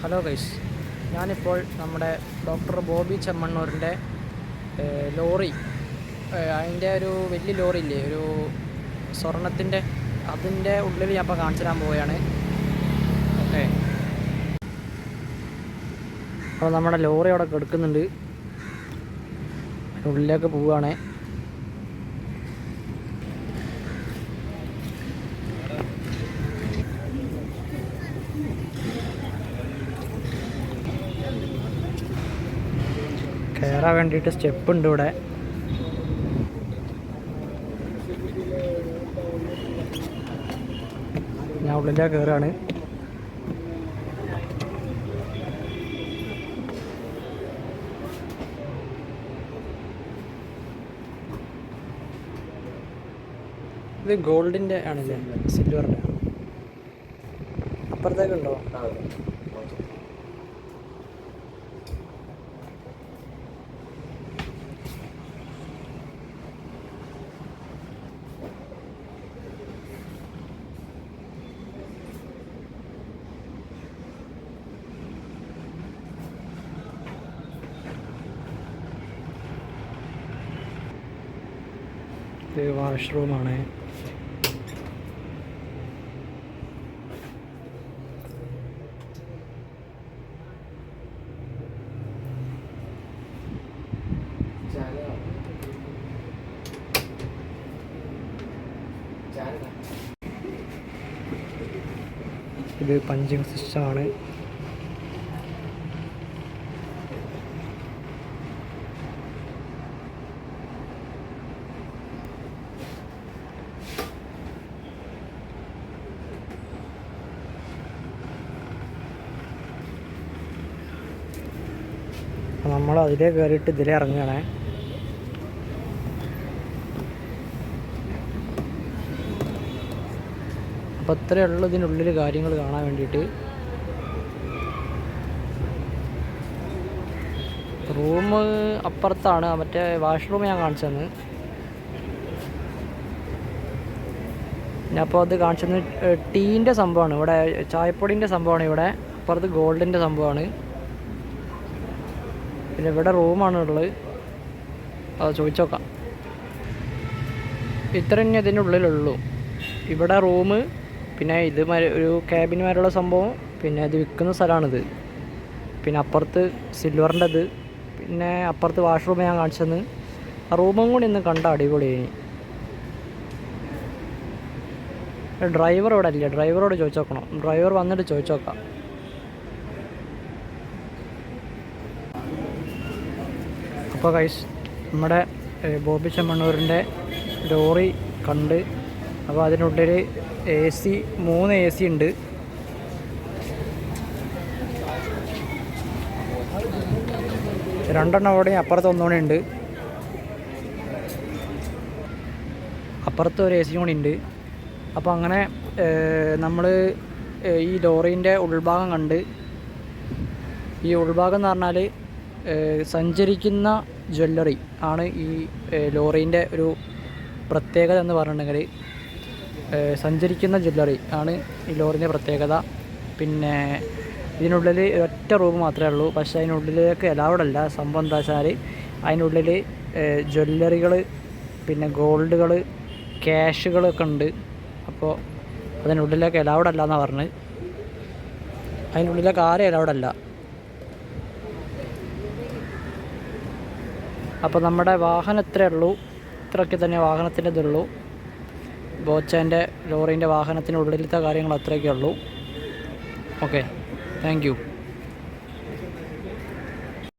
Hello guys, ഞാനിപ്പോൾ നമ്മുടെ doctor Bobby ചെമ്മണ്ണൂരിൻ്റെ lorry, അതിൻ്റെ ഒരു വലിയ ലോറി ഇല്ലേ, ഒരു സ്വർണത്തിൻ്റെ, അതിൻ്റെ ഉള്ളിൽ ഞാൻ ഇപ്പോൾ കാണിച്ചു തരാൻ പോവുകയാണ്. ഓക്കെ, അപ്പോൾ നമ്മുടെ ലോറി അവിടെ കിടക്കുന്നുണ്ട്, ഉള്ളിലേക്ക് പോവുകയാണ്. കയറാൻ വേണ്ടിയിട്ട് സ്റ്റെപ്പ് ഉണ്ട് ഇവിടെ. ഞാൻ ഉള്ളിലേക്ക് കയറുകയാണ്. ഇത് ഗോൾഡിൻ്റെ ആണല്ലേ, സിൽവറിൻ്റെ. അപ്പുറത്തേക്കുണ്ടോ? ഇത് വാഷ്റൂമാണ്. ഇത് പഞ്ചിങ് സിസ്റ്റമാണ്. നമ്മൾ അതിലേ കയറിയിട്ട് ഇതിലേ ഇറങ്ങുകയാണേ. അപ്പോൾ ഇത്രയേ ഉള്ളൂ ഇതിനുള്ളിൽ കാര്യങ്ങൾ കാണാൻ വേണ്ടിയിട്ട്. റൂം അപ്പുറത്താണ്, മറ്റേ വാഷ്റൂം ഞാൻ കാണിച്ചു തന്നു. ഞാൻ അപ്പോൾ അത് കാണിച്ചു തന്നു. ടീൻ്റെ സംഭവമാണ് ഇവിടെ, ചായപ്പൊടിൻ്റെ സംഭവമാണ് ഇവിടെ. അപ്പുറത്ത് ഗോൾഡിൻ്റെ സംഭവമാണ്. പിന്നെ ഇവിടെ റൂമാണ് ഉള്ളത്. അത് ചോദിച്ചു നോക്കാം. ഇത്ര തന്നെ ഇതിൻ്റെ ഉള്ളിലുള്ളൂ. ഇവിടെ റൂം, പിന്നെ ഇത് ഒരു ക്യാബിന്മാരുള്ള സംഭവം, പിന്നെ ഇത് വിൽക്കുന്ന സ്ഥലമാണിത്. പിന്നെ അപ്പുറത്ത് സിൽവറിൻ്റെ ഇത്, പിന്നെ അപ്പുറത്ത് വാഷ്റൂം ഞാൻ കാണിച്ചെന്ന്. ആ റൂമും കൂടി ഇന്ന് കണ്ട അടിപൊളിയായി. ഡ്രൈവർ ഇവിടെ ഇല്ല, ഡ്രൈവറോട് ചോദിച്ചു നോക്കണം. ഡ്രൈവർ വന്നിട്ട് ചോദിച്ചു നോക്കാം. അപ്പോൾ ഗൈസ്, നമ്മുടെ ബോബി ചെമ്മണ്ണൂരിൻ്റെ ലോറി കണ്ട്. അപ്പോൾ അതിനുള്ളിൽ AC, 3 AC ഉണ്ട്. രണ്ടെണ്ണം അവിടെയും അപ്പുറത്ത് ഒന്നുകൂടി ഉണ്ട്. അപ്പുറത്ത് ഒരു AC കൂടി ഉണ്ട്. അപ്പോൾ അങ്ങനെ നമ്മൾ ഈ ലോറീൻ്റെ ഉൾഭാഗം കണ്ട്. ഈ ഉൾഭാഗം എന്ന് പറഞ്ഞാൽ സഞ്ചരിക്കുന്ന ജ്വല്ലറി ആണ് ഈ ലോറീൻ്റെ ഒരു പ്രത്യേകത എന്ന് പറഞ്ഞിട്ടുണ്ടെങ്കിൽ. സഞ്ചരിക്കുന്ന ജ്വല്ലറി ആണ് ഈ ലോറിൻ്റെ പ്രത്യേകത. പിന്നെ ഇതിനുള്ളിൽ ഒറ്റ റൂം മാത്രമേ ഉള്ളൂ. പക്ഷേ അതിനുള്ളിലേക്ക് അലൗഡ് അല്ല. സംഭവം എന്താ വെച്ചാൽ അതിനുള്ളിൽ ജ്വല്ലറികൾ, പിന്നെ ഗോൾഡുകൾ, ക്യാഷുകളൊക്കെ ഉണ്ട്. അപ്പോൾ അതിനുള്ളിലേക്ക് അലൗഡ് അല്ല എന്നാണ് പറഞ്ഞത്. അതിനുള്ളിലേക്ക് ആരും അലൗഡ് അല്ല. അപ്പോൾ നമ്മുടെ വാഹനം ഇത്രയേ ഉള്ളൂ. ഇത്രയൊക്കെ തന്നെ വാഹനത്തിൻ്റെ ഇതുള്ളൂ. ബോച്ചേൻ്റെ ലോറീൻ്റെ വാഹനത്തിനുള്ളിലത്തെ കാര്യങ്ങൾ അത്രയൊക്കെ ഉള്ളൂ. Okay, thank you.